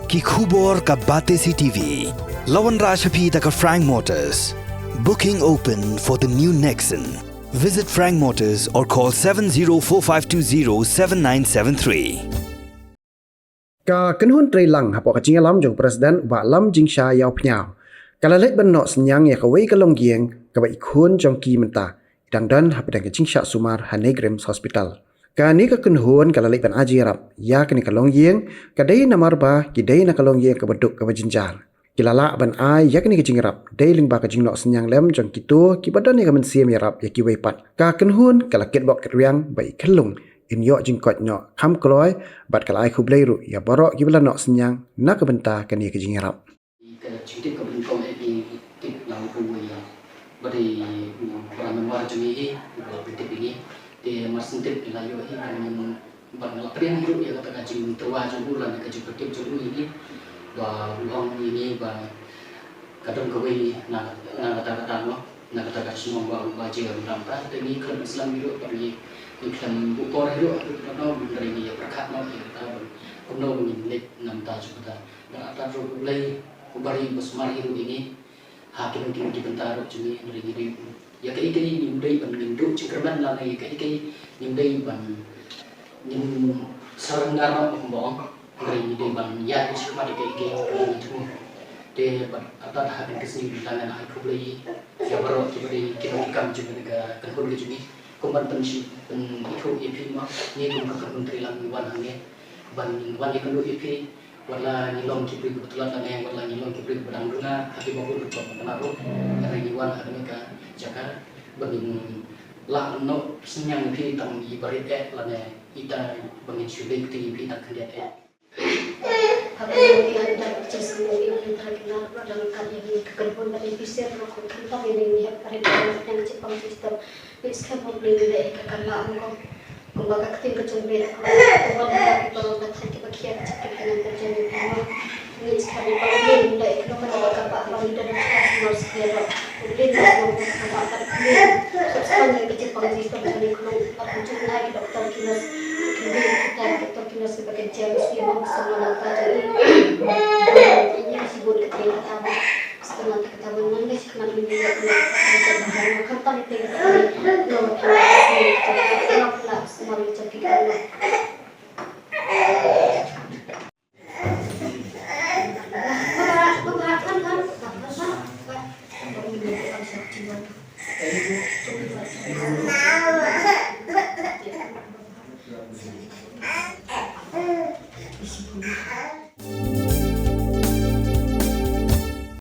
Ki khubor ka Bate CTV. Lawan Rashapi taka Frank Motors. Booking open for the new Nexon. Visit Frank Motors or call 7045207973. Ka kenhun tri lang hapo ka jinga lam jong presiden wa lam jing sha yau pnyao. Kala let ban no senyang ya ka wei ka long gieng ka ba ikhun jong ki menta. Dang dan hapo dang ka jing sha sumar Hanegrims Hospital. Ka ni ka kenhun kala let ban aji rap ya ka ni ka long gieng ka dei namar ba ki dei na ka long gieng ka baduk ka ba jinjar. Kilala ban ai ya ka ni ka jing rap dei ling ba ka jing no senyang lem jong kitu ki badan ni ka men siam ya rap ya ki wei pat. Ka kenhun kala ket bok ket riang ba ikhelung in yo jing kot no kham kloy bat kalai khublei ru ya borok gibla no senyang nak benta kan ye kijing rap chủ tịch của mình công nghệ thì tịch là một người bởi vì mình vào trong ý của tịch ini thì mà sinh tịch là yo hi mình bằng là riêng hidup ya kata kajing tua trong bulan kajing pertip trong ini và uang ini và kadang kawai na kata-kata no na kata-kata semua baca rampas ini kalau Islam hidup bagi Iklan bukor hidup no dari ni berkat no kita kuno menginlik nam ta juga dan atas rulai kubari besmar hidup ini hakim dibentar cumi dari diri ya kai nimdai ban nimdu cengkerban la nei kai nimdai ban nim sarang dalam pembong dari nimdai ban ya cuma di kai itu de atas hakim kesini bilangan ai kublai ya baru coba di kita ikam juga kan kublai cumi Kuman pensi itu EP mah ni kumpulan menteri lang iwan hanya ban yang kedua EP wala nilong kibri kebetulan dan yang wala nilong kibri pedang bunga tapi maupun betul penaruh karena iwan hanya ka Jakarta bangin lah no senyang EP tang ibarit lane ita bangin sulit ti EP tak kendiat Apa yang ada proses yang terkenal dalam kali ini kekenpun dari bisir rokok kentang ini pada yang Jepang sistem biskan membeli dari kekala angkong membaga ketim kecumber kuat dari balon dan sakit bagian sakit dengan terjadi sama ini sekali paling dari kenapa membaga pak lagi dan semua sekira kemudian membaga kemudian substansi yang Jepang sistem dari kelung aku juga lagi dokter kinas kemudian dokter kinas sebagai James memang semua nata jadi ini disebut ketika apa setelah kita menangis kenal ini ya kita kata itu no kita semua dicari Allah Thank you.